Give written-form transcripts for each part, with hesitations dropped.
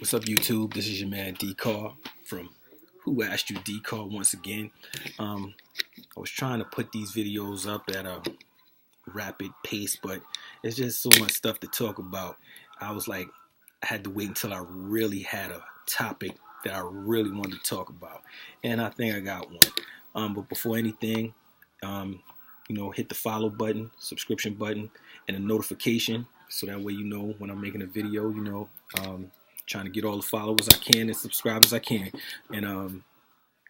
What's up, YouTube? This is your man D-Car from Who Asked You D-Car once again. I was trying to put these videos up at a rapid pace, but it's just so much stuff to talk about. I was like, I had to wait until I really had a topic that I really wanted to talk about, and I think I got one. But before anything, hit the follow button, subscription button, and a notification, so that way you know when I'm making a video. Trying to get all the followers I can and subscribers I can, and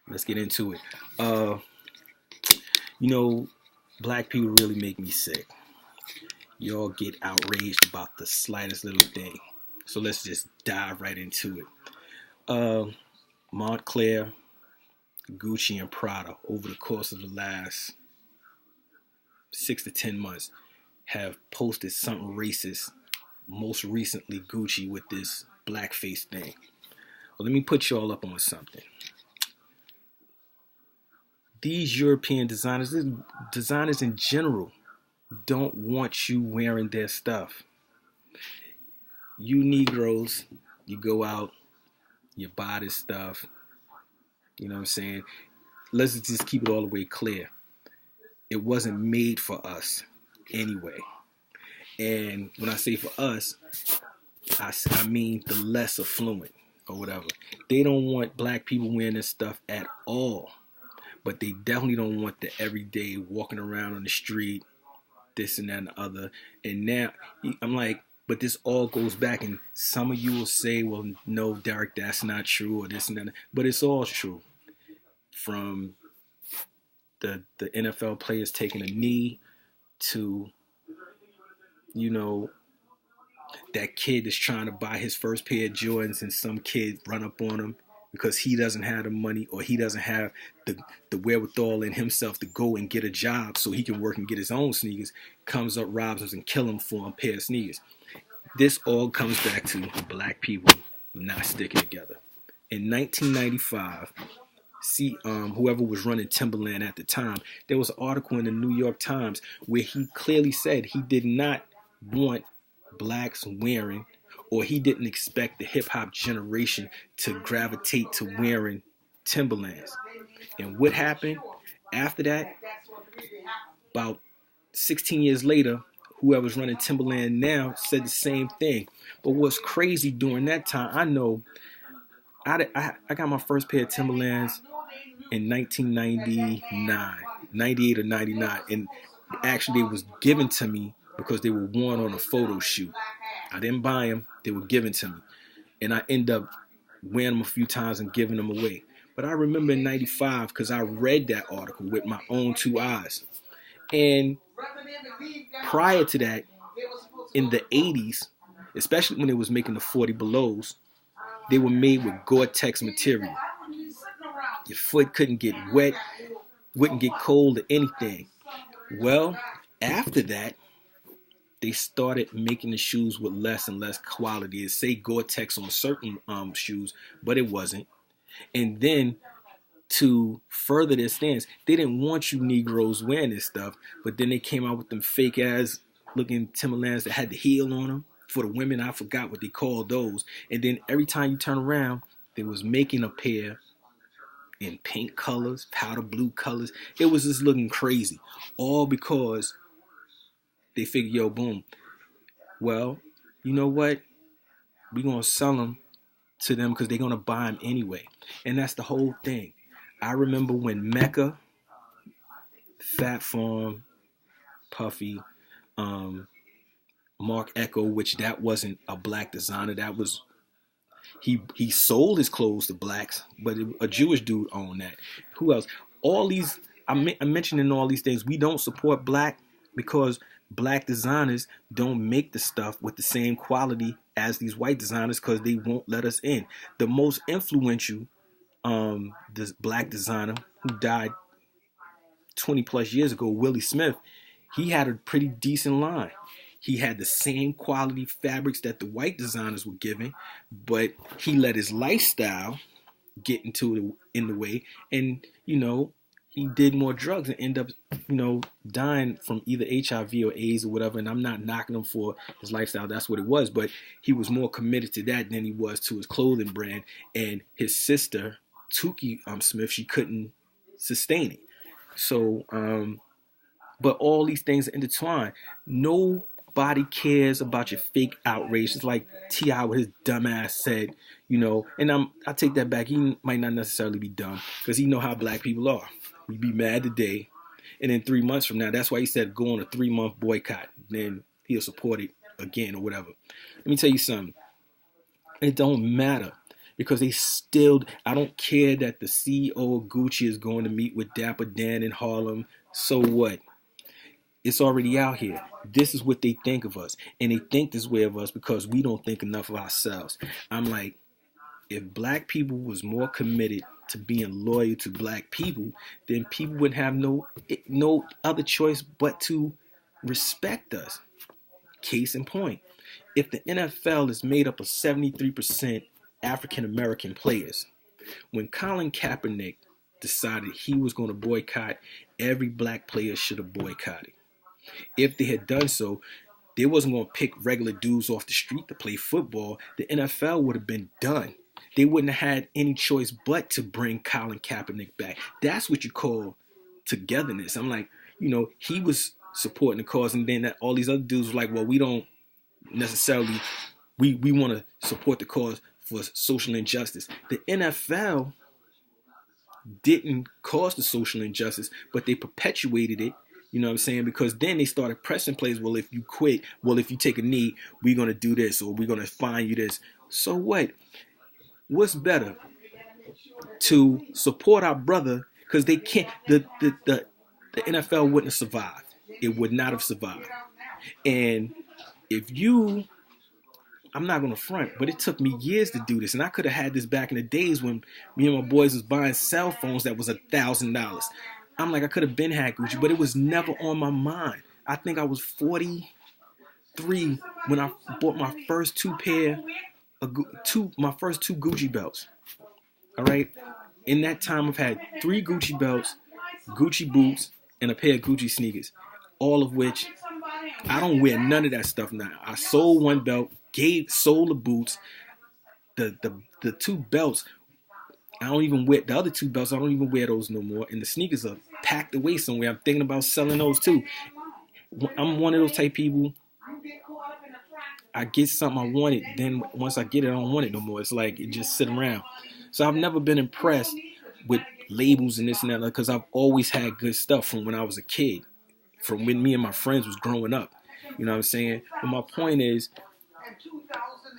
let's get into it. Black people really make me sick. Y'all get outraged about the slightest little thing, so let's just dive right into it. Montclair, Gucci, and Prada over the course of the last 6 to 10 months have posted something racist. Most recently, Gucci with this blackface thing. Well, let me put y'all up on something. These European designers in general, don't want you wearing their stuff. You Negroes, you go out, you buy this stuff. You know what I'm saying? Let's just keep it all the way clear. It wasn't made for us anyway. And when I say for us, I mean the less affluent or whatever. They don't want black people wearing this stuff at all. But they definitely don't want the everyday walking around on the street, this and that and the other. And now I'm like, but this all goes back, and some of you will say, well, no, Derek, that's not true, or this and that. But it's all true. From the NFL players taking a knee to, that kid that's trying to buy his first pair of Jordans and some kid run up on him because he doesn't have the money, or he doesn't have the wherewithal in himself to go and get a job so he can work and get his own sneakers, comes up, robs him, and kill him for a pair of sneakers. This all comes back to black people not sticking together. In 1995, whoever was running Timberland at the time, there was an article in the New York Times where he clearly said he did not want blacks wearing, or he didn't expect the hip-hop generation to gravitate to wearing Timberlands. And what happened after that? About 16 years later, whoever's running Timberland now said the same thing. But what's crazy during that time, I know I got my first pair of Timberlands in 1999, 98 or 99, and actually it was given to me because they were worn on a photo shoot. I didn't buy them, they were given to me. And I ended up wearing them a few times and giving them away. But I remember in 95, because I read that article with my own two eyes. And prior to that, in the 80s, especially when they was making the 40 belows, they were made with Gore-Tex material. Your foot couldn't get wet, wouldn't get cold or anything. Well, after that, they started making the shoes with less and less quality. It say Gore-Tex on certain shoes, but it wasn't. And then to further their stance, they didn't want you Negroes wearing this stuff, but then they came out with them fake ass looking Timberlands that had the heel on them. For the women, I forgot what they called those. And then every time you turn around, they was making a pair in pink colors, powder blue colors. It was just looking crazy. All because they figured, yo, boom. Well, you know what? We're going to sell them to them because they're going to buy them anyway. And that's the whole thing. I remember when Mecca, Fat Farm, Puffy, Mark Echo, which that wasn't a black designer. That was, he sold his clothes to blacks, but a Jewish dude owned that. Who else? All these, I'm mentioning all these things. We don't support black because black designers don't make the stuff with the same quality as these white designers because they won't let us in. The most influential this black designer who died 20 plus years ago, Willie Smith, he had a pretty decent line. He had the same quality fabrics that the white designers were giving, but he let his lifestyle get in the way, and he did more drugs and end up, dying from either HIV or AIDS or whatever. And I'm not knocking him for his lifestyle. That's what it was. But he was more committed to that than he was to his clothing brand. And his sister, Tukey Smith, she couldn't sustain it. So, but all these things are intertwined. Nobody cares about your fake outrage. It's like T.I. with his dumb ass said, and I take that back. He might not necessarily be dumb because he know how black people are. We be mad today, and then 3 months from now, that's why he said go on a 3-month boycott. Then he'll support it again or whatever. Let me tell you something. It don't matter because I don't care that the CEO of Gucci is going to meet with Dapper Dan in Harlem. So what? It's already out here. This is what they think of us. And they think this way of us because we don't think enough of ourselves. I'm like, if black people was more committed to being loyal to black people, then people wouldn't have no other choice but to respect us. Case in point, if the NFL is made up of 73% African American players, when Colin Kaepernick decided he was going to boycott, every black player should have boycotted. If they had done so, they wasn't going to pick regular dudes off the street to play football. The NFL would have been done. They wouldn't have had any choice but to bring Colin Kaepernick back. That's what you call togetherness. I'm like, he was supporting the cause, and then all these other dudes were like, well, we don't necessarily, we want to support the cause for social injustice. The NFL didn't cause the social injustice, but they perpetuated it. You know what I'm saying? Because then they started pressing players. Well, if you quit, if you take a knee, we're going to do this, or we're going to fine you this. So what? What's better? To support our brother, because they can't, the NFL wouldn't have survived. It would not have survived. And I'm not going to front, but it took me years to do this. And I could have had this back in the days when me and my boys was buying cell phones that was $1,000. I'm like, I could have been had Gucci, but it was never on my mind. I think I was 43 when I bought my first two Gucci belts. All right. In that time, I've had 3 Gucci belts, Gucci boots, and a pair of Gucci sneakers, all of which I don't wear none of that stuff now. I sold one belt, sold the boots, the 2 belts. I don't even wear the other 2 belts. I don't even wear those no more. And the sneakers are packed away somewhere. I'm thinking about selling those too. I'm one of those type people. I get something I want it. Then once I get it, I don't want it no more. It's like it just sit around. So I've never been impressed with labels and this and that because I've always had good stuff from when I was a kid, from when me and my friends was growing up. You know what I'm saying? But my point is,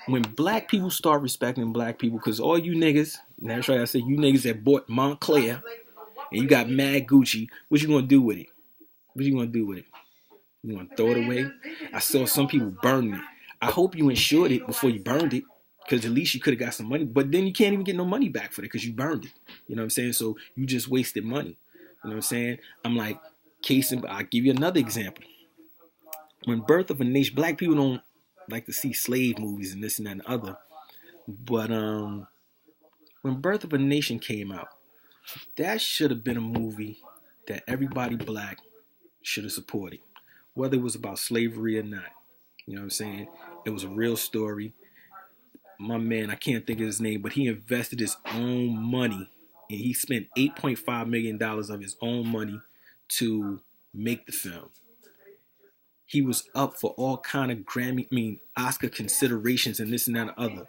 when black people start respecting black people, because all you niggas, that's right, I said you niggas that bought Montclair and you got mad Gucci, what you gonna do with it? What you gonna do with it? You gonna throw it away? I saw some people burn it. I hope you insured it before you burned it, because at least you could have got some money. But then you can't even get no money back for it because you burned it. You know what I'm saying? So you just wasted money. You know what I'm saying? I'm like, I'll give you another example. When Birth of a Nation, black people don't like to see slave movies and this and that and the other. But when Birth of a Nation came out, that should have been a movie that everybody black should have supported, whether it was about slavery or not. You know what I'm saying? It was a real story. My man, I can't think of his name, but he invested his own money, and he spent $8.5 million of his own money to make the film. He was up for all kind of Oscar considerations and this and that and other.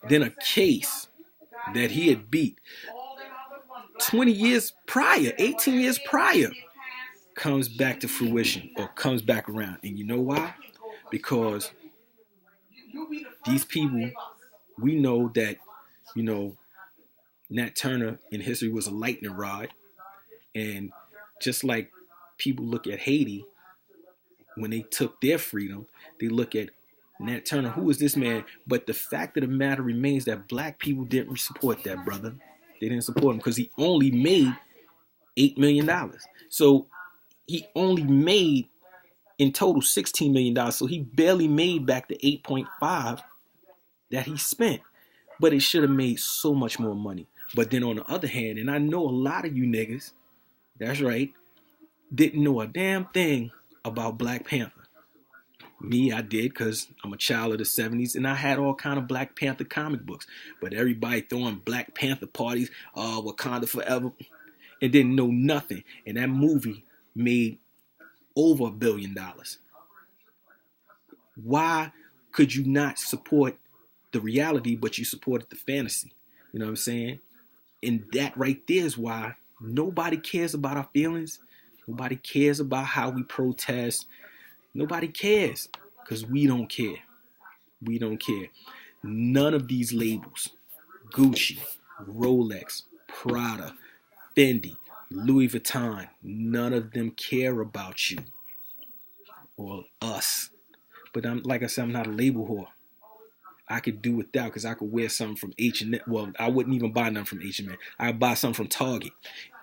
Then a case that he had beat 20 years prior, 18 years prior, comes back to fruition or comes back around. And you know why? Because these people, we know that, Nat Turner in history was a lightning rod. And just like people look at Haiti, when they took their freedom, they look at Nat Turner, who is this man? But the fact of the matter remains that black people didn't support that brother. They didn't support him because he only made $8 million. So he only made in total $16 million. So he barely made back the 8.5 that he spent. But it should have made so much more money. But then on the other hand, and I know a lot of you niggas That's right. Didn't know a damn thing about Black Panther. Me, I did because I'm a child of the 70s and I had all kind of Black Panther comic books. But everybody throwing Black Panther parties, Wakanda forever, and didn't know nothing. And that movie made over $1 billion. Why could you not support the reality, but you supported the fantasy? You know what I'm saying? And that right there is why nobody cares about our feelings. Nobody cares about how we protest. Nobody cares because we don't care. We don't care. None of these labels, Gucci, Rolex, Prada, Fendi, Louis Vuitton, none of them care about you or us. But like I said, I'm not a label whore. I could do without because I could wear something from H&M. Well, I wouldn't even buy nothing from H&M. I'd buy something from Target,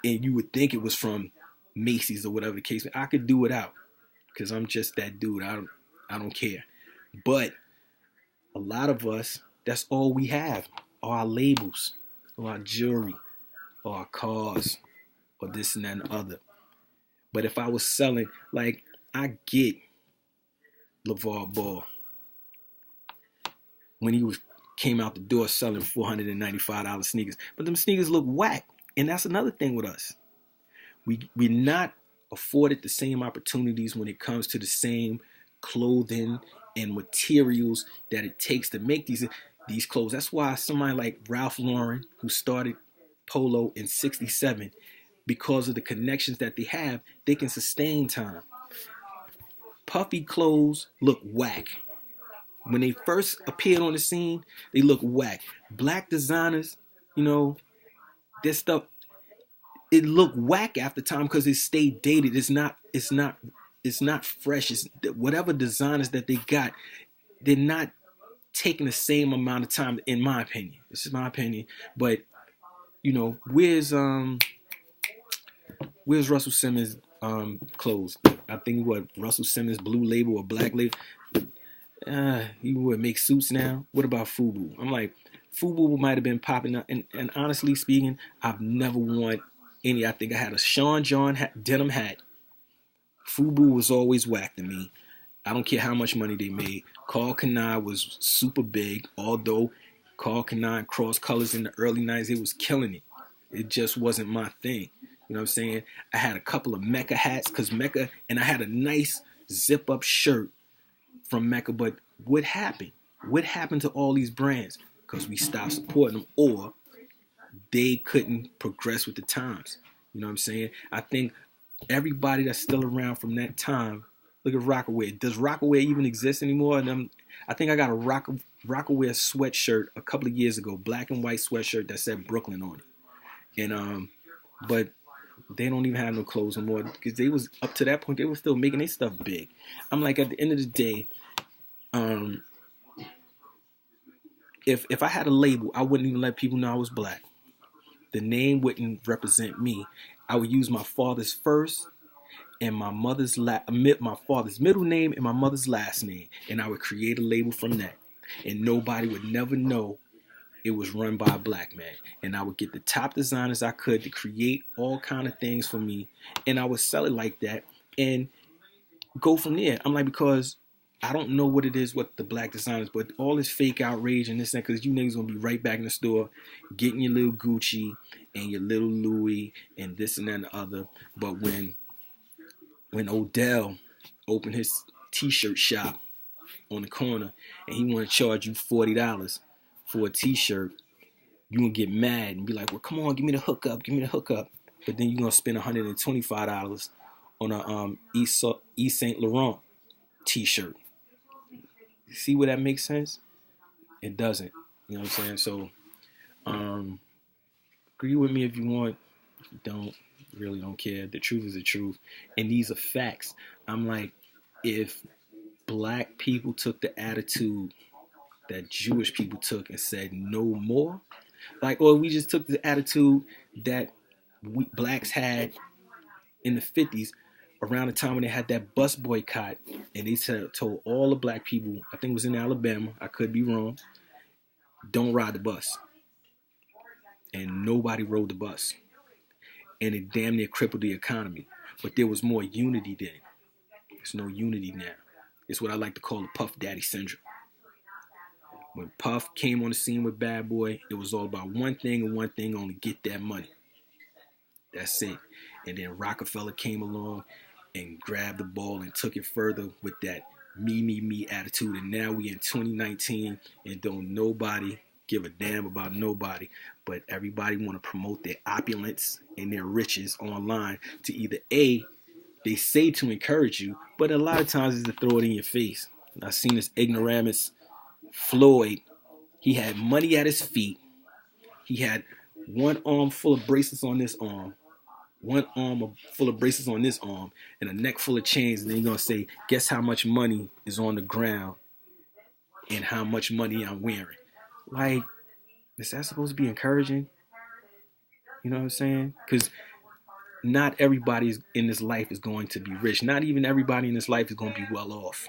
and you would think it was from Macy's or whatever the case. I could do without because I'm just that dude. I don't care. But a lot of us, that's all we have are our labels, or our jewelry, or our cars, or this and that and the other. But if I was selling, like, I get LeVar Ball when he came out the door selling $495 sneakers. But them sneakers look whack. And that's another thing with us. We're not afforded the same opportunities when it comes to the same clothing and materials that it takes to make these clothes. That's why somebody like Ralph Lauren, who started Polo in '67, because of the connections that they have, they can sustain time. Puffy clothes look whack. When they first appeared on the scene, they look whack. Black designers, their stuff, it looked whack after time because it stayed dated. It's not fresh. It's whatever designers that they got, they're not taking the same amount of time, in my opinion. This is my opinion. But where's Russell Simmons clothes? I think Russell Simmons blue label or black label. He would make suits now. What about FUBU? I'm like, FUBU might have been popping up. And honestly speaking, I've never worn any. I think I had a Sean John denim hat. FUBU was always whack to me. I don't care how much money they made. Karl Kani was super big, although Karl Kani cross colors in the early 90s, it was killing it. It just wasn't my thing. You know what I'm saying? I had a couple of Mecca hats because Mecca, and I had a nice zip-up shirt from Mecca, but what happened? What happened to all these brands? Because we stopped supporting them, or they couldn't progress with the times. You know what I'm saying? I think everybody that's still around from that time, look at Rockaway. Does Rockaway even exist anymore? And I think I got a Rockaway sweatshirt a couple of years ago, black and white sweatshirt that said Brooklyn on it. And but they don't even have no clothes anymore because they was up to that point, they were still making their stuff big. I'm like, at the end of the day, if I had a label, I wouldn't even let people know I was black. The name wouldn't represent me. I would use my father's first and my my father's middle name and my mother's last name, and I would create a label from that, and nobody would never know it was run by a black man. And I would get the top designers I could to create all kind of things for me, and I would sell it like that and go from there. I'm like, because I don't know what it is with the black designers, but all this fake outrage and this and that, because you niggas gonna be right back in the store getting your little Gucci and your little Louis and this and that and the other. But when Odell opened his t-shirt shop on the corner and he want to charge you $40 for a t-shirt, you gonna get mad and be like, well, come on, give me the hookup. But then you're gonna spend $125 on a Yves Saint Laurent t-shirt. See where that makes sense? It doesn't. You know what I'm saying? So agree with me if you want. If you don't, really don't care. The truth is the truth. And these are facts. I'm like, if black people took the attitude that Jewish people took and said no more, or we just took the attitude that blacks had in the 50s, around the time when they had that bus boycott, and they told all the black people, I think it was in Alabama, I could be wrong, don't ride the bus. And nobody rode the bus. and it damn near crippled the economy. But there was more unity then. There's no unity now. It's what I like to call the Puff Daddy syndrome. When Puff came on the scene with Bad Boy, it was all about one thing and one thing only: get that money. That's it. And then Rockefeller came along and grabbed the ball and took it further with that me attitude. And now we in 2019 and don't nobody give a damn about nobody, but everybody want to promote their opulence and their riches online to either A, they say to encourage you, but a lot of times it's to throw it in your face. I've seen this ignoramus Floyd. He had money at his feet. He had one arm full of bracelets on this arm, one arm full of bracelets on this arm, and a neck full of chains. And then you're going to say, guess how much money is on the ground and how much money I'm wearing. Like, is that supposed to be encouraging? You know what I'm saying? Because not everybody in this life is going to be rich. Not even everybody in this life is going to be well off.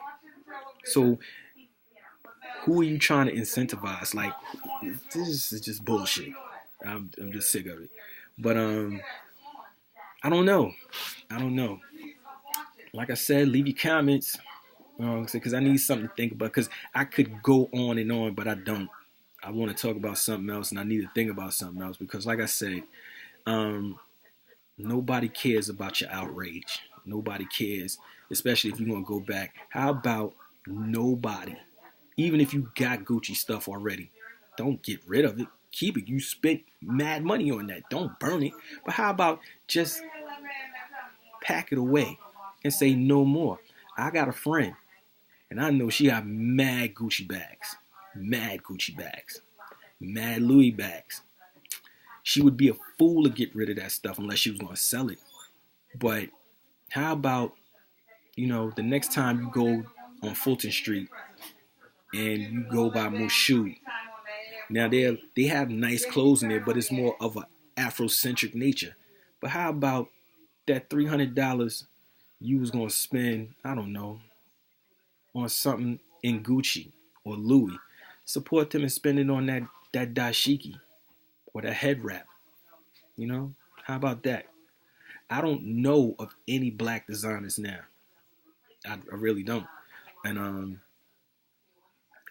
So who are you trying to incentivize? Like, this is just bullshit. I'm just sick of it. But I don't know. Like I said, leave your comments, because I need something to think about. Because I could go on and on, but I don't. I want to talk about something else, and I need to think about something else. Because, like I said, nobody cares about your outrage. Nobody cares, especially if you're going to go back. How about nobody? Even if you got Gucci stuff already, don't get rid of it. Keep it. You spent mad money on that. Don't burn it. But how about just pack it away and say no more? I got a friend, and I know she got mad Gucci bags, mad Louis bags. She would be a fool to get rid of that stuff unless she was going to sell it. But how about, the next time you go on Fulton Street and you go by Mushu, now they have nice clothes in there, but it's more of an Afrocentric nature. But how about that $300 you was gonna spend, I don't know, on something in Gucci or Louis? Support them and spend it on that dashiki or that head wrap. How about that? I don't know of any black designers now. I really don't. And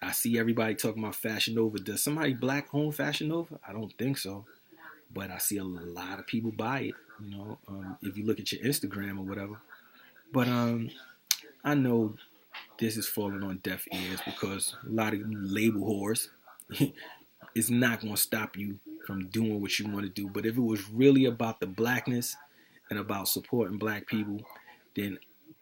I see everybody talking about Fashion Nova. Does somebody black own Fashion Nova? I don't think so. But I see a lot of people buy it, if you look at your Instagram or whatever. But I know this is falling on deaf ears because a lot of you label whores, it's not going to stop you from doing what you want to do. But if it was really about the blackness and about supporting black people, then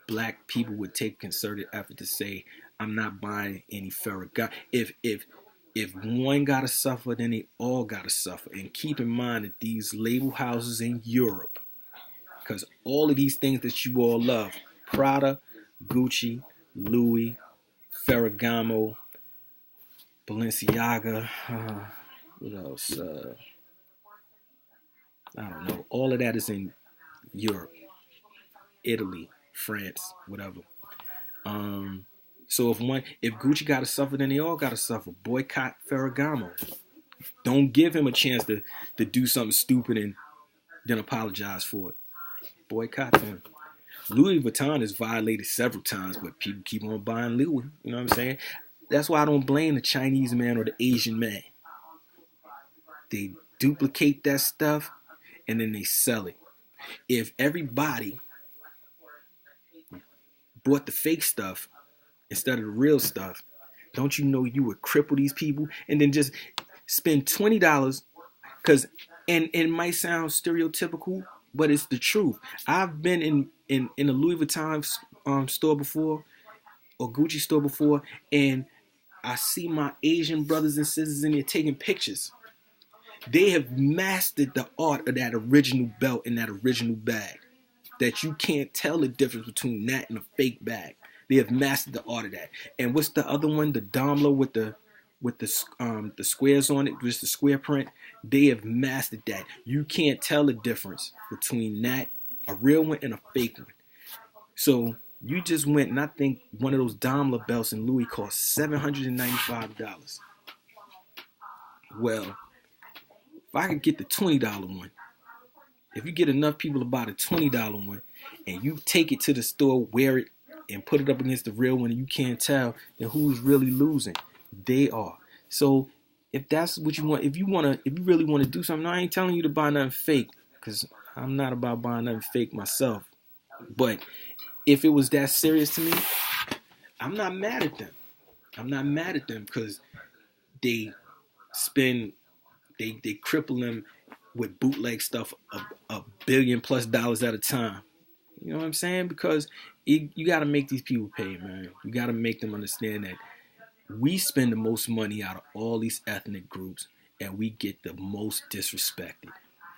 black people would take concerted effort to say, I'm not buying any Ferragamo. If one gotta suffer, then they all gotta suffer. And keep in mind that these label houses in Europe, because all of these things that you all love, Prada, Gucci, Louis, Ferragamo, Balenciaga, what else? I don't know. All of that is in Europe, Italy, France, whatever. So if Gucci gotta suffer, then they all gotta suffer. Boycott Ferragamo. Don't give him a chance to do something stupid and then apologize for it. Boycott him. Louis Vuitton is violated several times, but people keep on buying Louis. You know what I'm saying? That's why I don't blame the Chinese man or the Asian man. They duplicate that stuff and then they sell it. If everybody bought the fake stuff instead of the real stuff, don't you know you would cripple these people and then just spend $20? Because, and it might sound stereotypical, but it's the truth. I've been in a Louis Vuitton store before, or Gucci store before, and I see my Asian brothers and sisters in there taking pictures. They have mastered the art of that original belt and that original bag, that you can't tell the difference between that and a fake bag. They have mastered the art of that. And what's the other one? The Daimler with the squares on it, just the square print. They have mastered that. You can't tell the difference between that, a real one, and a fake one. So you just went, and I think one of those Daimler belts in Louis cost $795. Well, if I could get the $20 one, If you get enough people to buy the $20 one and you take it to the store, wear it, and put it up against the real one and you can't tell, then who's really losing? They are. So if that's what you want, if you really want to do something, I ain't telling you to buy nothing fake, because I'm not about buying nothing fake myself. But if it was that serious to me, I'm not mad at them. I'm not mad at them because they they cripple them with bootleg stuff a billion plus dollars at a time. You know what I'm saying? Because you got to make these people pay, man. You got to make them understand that we spend the most money out of all these ethnic groups, and we get the most disrespected.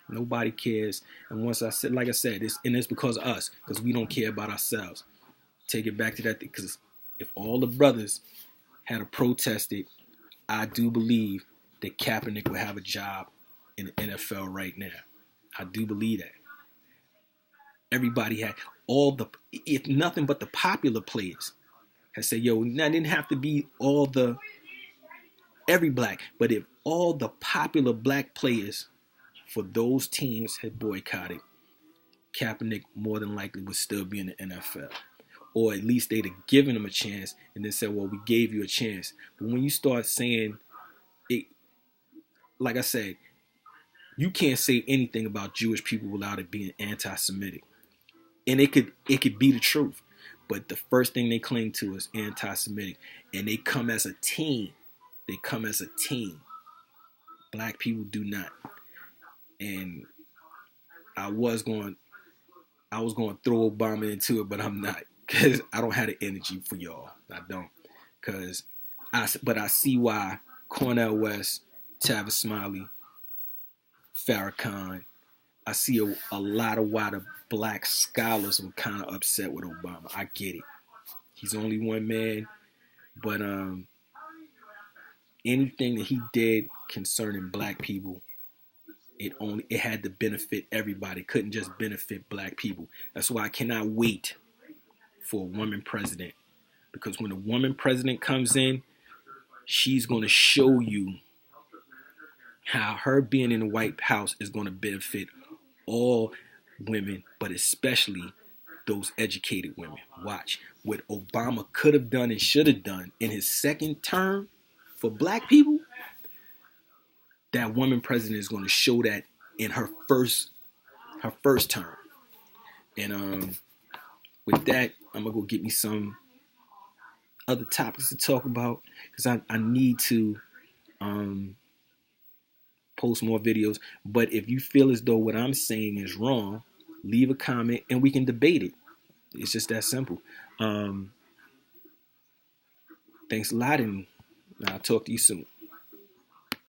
Nobody cares. And once I said, like I said, it's because of us, because we don't care about ourselves. Take it back to that, because if all the brothers had protested, I do believe that Kaepernick would have a job in the NFL right now. I do believe that. Everybody had if nothing but the popular players had said, yo, that didn't have to be every black, but if all the popular black players for those teams had boycotted, Kaepernick more than likely would still be in the NFL. Or at least they'd have given him a chance and then said, well, we gave you a chance. But when you start saying it, like I said, you can't say anything about Jewish people without it being anti-Semitic. And it could be the truth. But the first thing they cling to is anti-Semitic. And they come as a team. They come as a team. Black people do not. And I was going to throw Obama into it, but I'm not. Because I don't have the energy for y'all. I don't. But I see why Cornel West, Tavis Smiley, Farrakhan, I see a lot of why the black scholars were kind of upset with Obama. I get it. He's only one man. But anything that he did concerning black people, it had to benefit everybody. It couldn't just benefit black people. That's why I cannot wait for a woman president. Because when a woman president comes in, she's going to show you how her being in the White House is going to benefit all women, but especially those educated women. Watch what Obama could have done and should have done in his second term for black people. That woman president is going to show that in her first term. And with that, I'm gonna go get me some other topics to talk about, because I need to post more videos. But if you feel as though what I'm saying is wrong, leave a comment and we can debate it. It's just that simple. Thanks a lot, and I'll talk to you soon.